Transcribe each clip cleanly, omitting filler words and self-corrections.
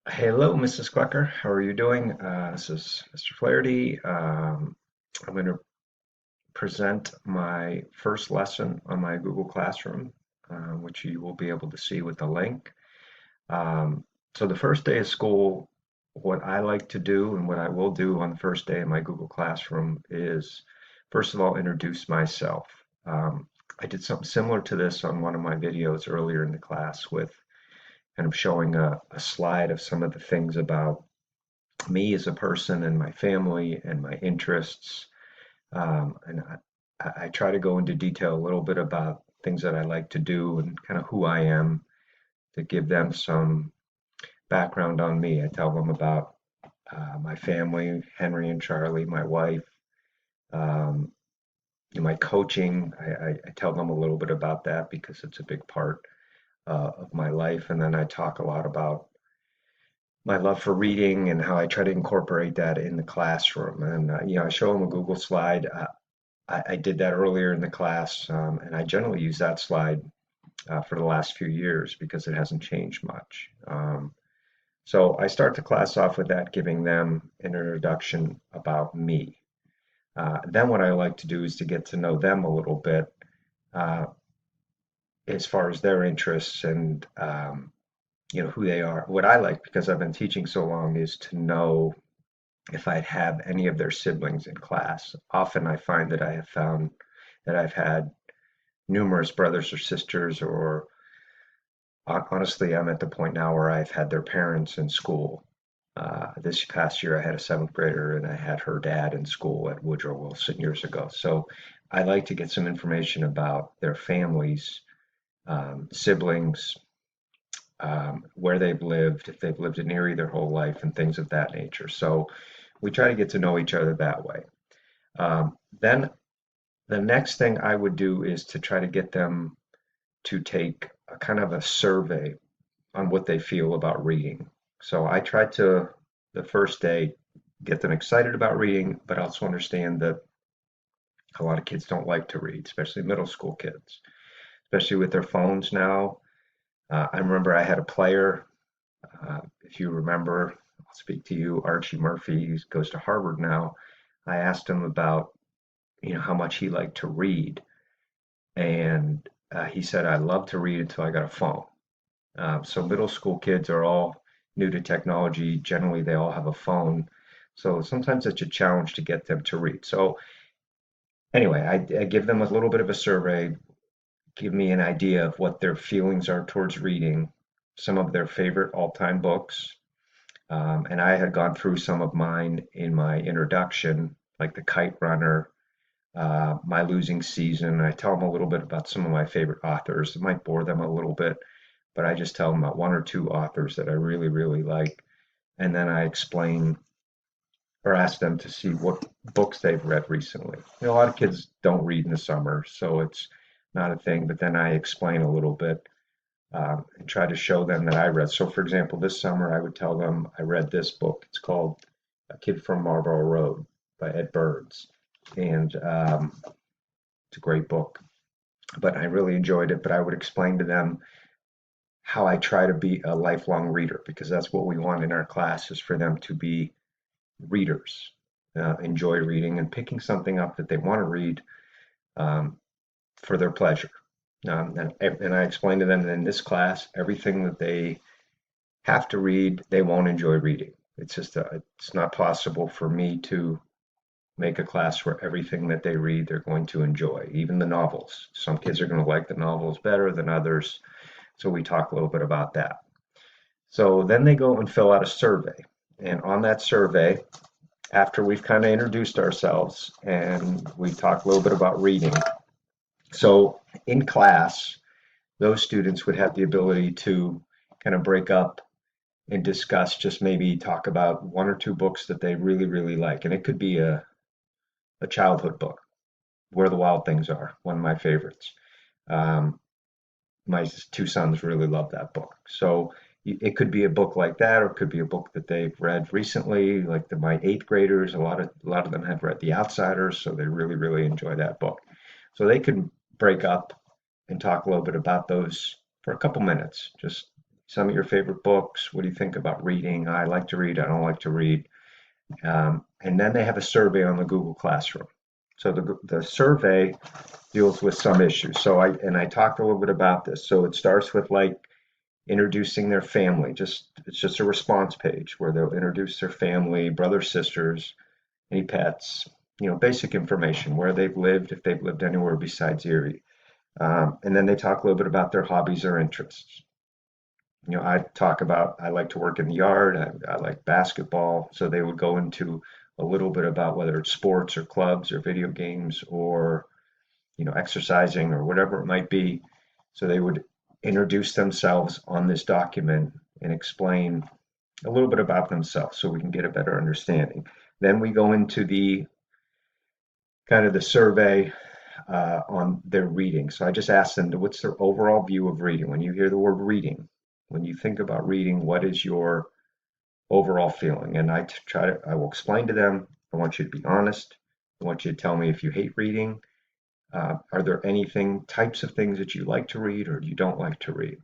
Hello, Mrs. Clucker. How are you doing? This is Mr. Flaherty. I'm going to present my first lesson on my Google Classroom, which you will be able to see with the link. Um, so the first day of school, what I like to do and what I will do on the first day of my Google Classroom is, first of all, introduce myself. I did something similar to this on one of my videos earlier in the class with kind of showing a slide of some of the things about me as a person and my family and my interests. And I try to go into detail a little bit about things that I like to do and kind of who I am to give them some background on me. I tell them about my family, Henry and Charlie, my wife, um, my coaching. I tell them a little bit about that because it's a big part of my life. And then I talk a lot about my love for reading and how I try to incorporate that in the classroom. And I show them a Google slide. I did that earlier in the class, and I generally use that slide for the last few years because it hasn't changed much. So I start the class off with that, giving them an introduction about me. Then what I like to do is to get to know them a little bit uh, as far as their interests and who they are. What I like, because I've been teaching so long, is to know if I'd have any of their siblings in class. Often I find that I have found that I've had numerous brothers or sisters, or honestly, I'm at the point now where I've had their parents in school. This past year, I had a seventh grader and I had her dad in school at Woodrow Wilson years ago. So I like to get some information about their families, siblings, where they've lived, if they've lived in Erie their whole life, and things of that nature. So we try to get to know each other that way. Then the next thing I would do is to try to get them to take a kind of a survey on what they feel about reading. So I try to, the first day, get them excited about reading, but also understand that a lot of kids don't like to read, especially middle school kids, especially with their phones now. I remember I had a player, if you remember, I'll speak to you, Archie Murphy, he goes to Harvard now. I asked him about, how much he liked to read. And he said, I loved to read until I got a phone. So middle school kids are all new to technology. Generally, they all have a phone. So sometimes it's a challenge to get them to read. So anyway, I give them a little bit of a survey, give me an idea of what their feelings are towards reading, some of their favorite all-time books. And I had gone through some of mine in my introduction, like The Kite Runner, My Losing Season. I tell them a little bit about some of my favorite authors. It might bore them a little bit, but I just tell them about one or two authors that I really, really like. And then I explain or ask them to see what books they've read recently. A lot of kids don't read in the summer, so it's not a thing. But then I explain a little bit and try to show them that I read. So, for example, this summer I would tell them I read this book. It's called A Kid from Marlborough Road by Ed Burns. And it's a great book, but I really enjoyed it. But I would explain to them how I try to be a lifelong reader because that's what we want in our class is for them to be readers, enjoy reading and picking something up that they want to read um, for their pleasure. And I explain to them that in this class, everything that they have to read, they won't enjoy reading. It's not possible for me to make a class where everything that they read they're going to enjoy, even the novels. Some kids are going to like the novels better than others, so we talk a little bit about that. So then they go and fill out a survey. And on that survey, after we've kind of introduced ourselves and we talk a little bit about reading, so in class, those students would have the ability to kind of break up and discuss, just maybe talk about one or two books that they really, really like. And it could be a childhood book, Where the Wild Things Are, one of my favorites. Um, my two sons really love that book. So it could be a book like that, or it could be a book that they've read recently, like my eighth graders. A lot of them have read The Outsiders, so they really, really enjoy that book. So they can break up and talk a little bit about those for a couple minutes, just some of your favorite books. What do you think about reading? I like to read, I don't like to read. And then they have a survey on the Google Classroom. So the survey deals with some issues. I talked a little bit about this. So it starts with like introducing their family. It's just a response page where they'll introduce their family, brothers, sisters, any pets, basic information, where they've lived, if they've lived anywhere besides Erie. And then they talk a little bit about their hobbies or interests. I talk about I like to work in the yard. I like basketball. So they would go into a little bit about whether it's sports or clubs or video games or exercising or whatever it might be. So they would introduce themselves on this document and explain a little bit about themselves so we can get a better understanding. Then we go into the kind of the survey on their reading. So I just asked them, what's their overall view of reading? When you hear the word reading, when you think about reading, what is your overall feeling? And I will explain to them, I want you to be honest. I want you to tell me if you hate reading. Are there types of things that you like to read or you don't like to read?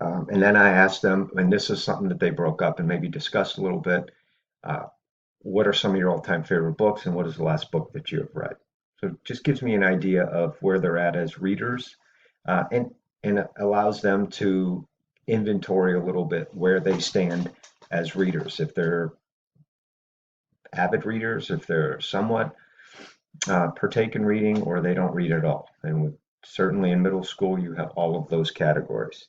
And then I asked them, and this is something that they broke up and maybe discussed a little bit, uh, what are some of your all-time favorite books and what is the last book that you have read? So it just gives me an idea of where they're at as readers, and it allows them to inventory a little bit where they stand as readers. If they're avid readers, if they're somewhat partake in reading, or they don't read at all. And certainly in middle school, you have all of those categories.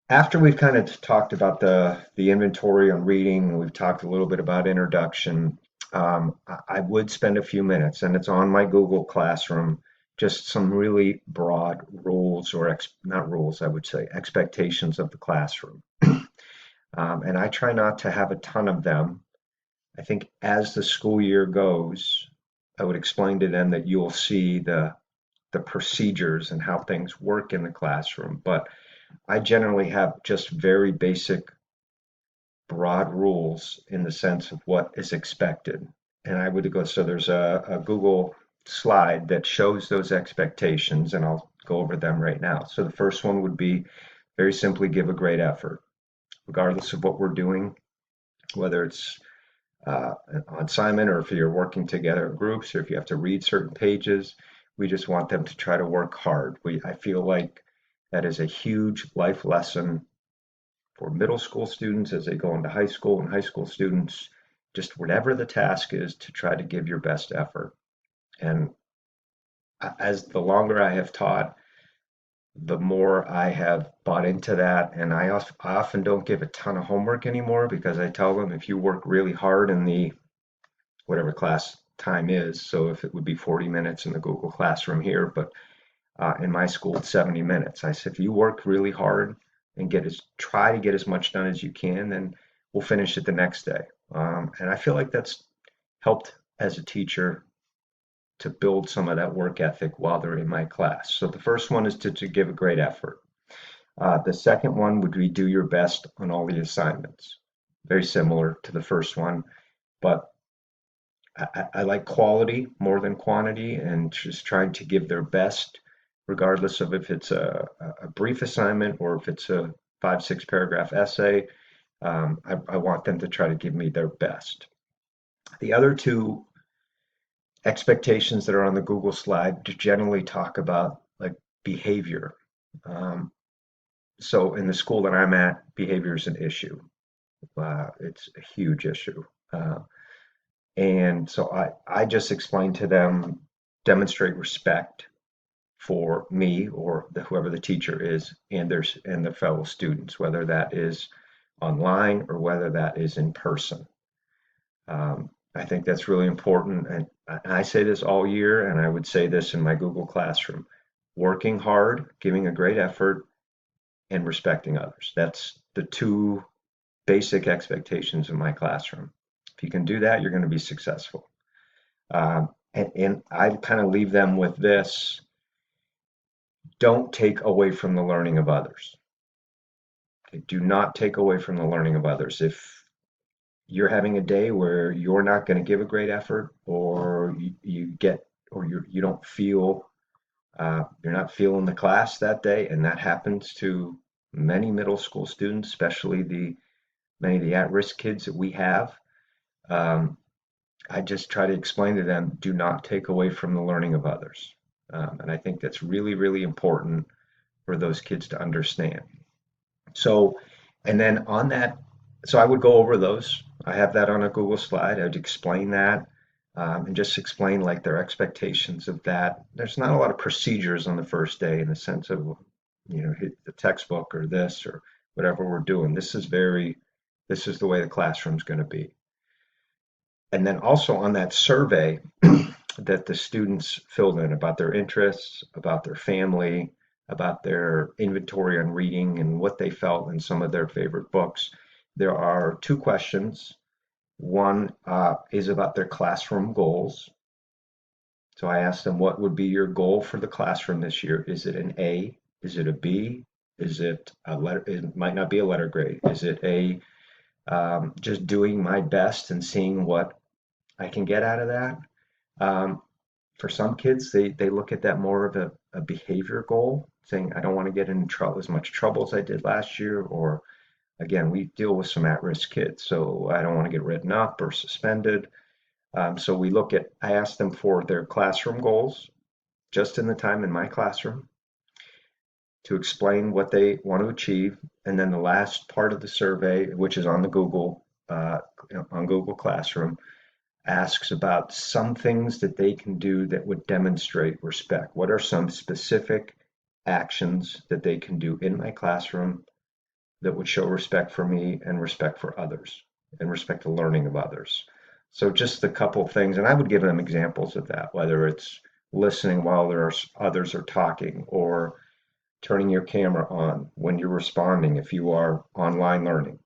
After we've kind of talked about the inventory on reading, and we've talked a little bit about introduction, I would spend a few minutes, and it's on my Google Classroom, just some really broad rules or not rules, I would say, expectations of the classroom. And I try not to have a ton of them. I think as the school year goes, I would explain to them that you'll see the procedures and how things work in the classroom. But I generally have just very basic, broad rules in the sense of what is expected. And I would go, so there's a Google slide that shows those expectations, and I'll go over them right now. So the first one would be very simply give a great effort, regardless of what we're doing, whether it's an assignment or if you're working together in groups or if you have to read certain pages. We just want them to try to work hard. I feel like that is a huge life lesson for middle school students as they go into high school, and high school students, just whatever the task is, to try to give your best effort. And as the longer I have taught, the more I have bought into that. And I often don't give a ton of homework anymore because I tell them if you work really hard in the whatever class time is, so if it would be 40 minutes in the Google Classroom here, but in my school it's 70 minutes. I said if you work really hard and try to get as much done as you can, then we'll finish it the next day. And I feel like that's helped as a teacher to build some of that work ethic while they're in my class. So the first one is to give a great effort. The second one would be do your best on all the assignments. Very similar to the first one, but I like quality more than quantity, and just trying to give their best, regardless of if it's a brief assignment or if it's a 5, 6 paragraph essay. I want them to try to give me their best. The other two expectations that are on the Google slide generally talk about like behavior. Um, so in the school that I'm at, behavior is an issue. It's a huge issue. And so I just explain to them, demonstrate respect for me or whoever the teacher is and their fellow students, whether that is online or whether that is in person. I think that's really important. And I say this all year, and I would say this in my Google Classroom: working hard, giving a great effort, and respecting others. That's the two basic expectations in my classroom. If you can do that, you're going to be successful. And I kind of leave them with this: don't take away from the learning of others. Okay, do not take away from the learning of others. If you're having a day where you're not going to give a great effort, or you don't feel you're not feeling the class that day, and that happens to many middle school students, especially the many of the at-risk kids that we have. Um, I just try to explain to them, do not take away from the learning of others. And I think that's really, really important for those kids to understand. So, and then on that, so I would go over those. I have that on a Google slide. I'd explain that and just explain like their expectations of that. There's not a lot of procedures on the first day in the sense of, hit the textbook or this or whatever we're doing. This is the way the classroom's going to be. And then also on that survey that the students filled in about their interests, about their family, about their inventory on reading and what they felt in some of their favorite books, there are two questions. One is about their classroom goals. So I asked them, what would be your goal for the classroom this year? Is it an A? Is it a B? Is it a letter? It might not be a letter grade. Is it a just doing my best and seeing what I can get out of that? Um, for some kids, they look at that more of a behavior goal, saying, I don't want to get in trouble as much trouble as I did last year, or again, we deal with some at-risk kids, so I don't want to get written up or suspended. So I ask them for their classroom goals, just in the time in my classroom, to explain what they want to achieve, and then the last part of the survey, which is on the on Google Classroom, asks about some things that they can do that would demonstrate respect. What are some specific actions that they can do in my classroom that would show respect for me and respect for others and respect the learning of others? So just a couple things, and I would give them examples of that, whether it's listening while others are talking, or turning your camera on when you're responding if you are online learning,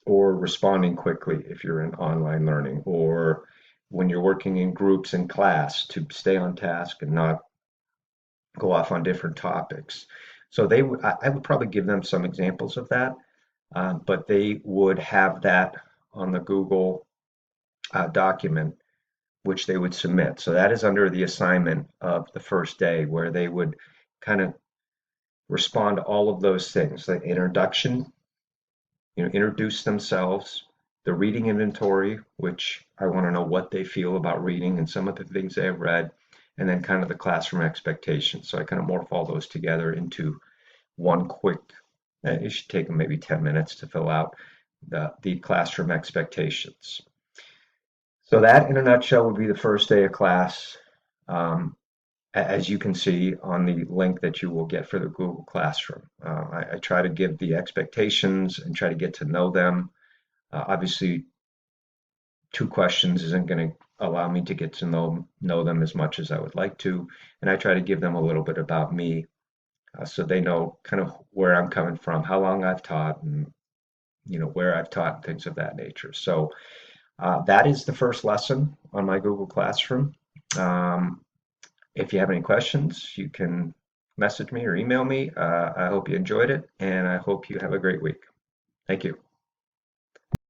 or responding quickly if you're in online learning, or when you're working in groups in class to stay on task and not go off on different topics. So I would probably give them some examples of that, but they would have that on the Google document, which they would submit. So that is under the assignment of the first day, where they would kind of respond to all of those things, like introduction, introduce themselves, the reading inventory, which I want to know what they feel about reading and some of the things they have read, and then kind of the classroom expectations. So I kind of morph all those together into one quick, it should take them maybe 10 minutes to fill out the classroom expectations. So that in a nutshell would be the first day of class. Um, as you can see on the link that you will get for the Google Classroom. I try to give the expectations and try to get to know them. Obviously, two questions isn't going to allow me to get to know them as much as I would like to, and I try to give them a little bit about me, so they know kind of where I'm coming from, how long I've taught, and where I've taught, and things of that nature. So that is the first lesson on my Google Classroom. Um, if you have any questions, you can message me or email me. I hope you enjoyed it, and I hope you have a great week. Thank you.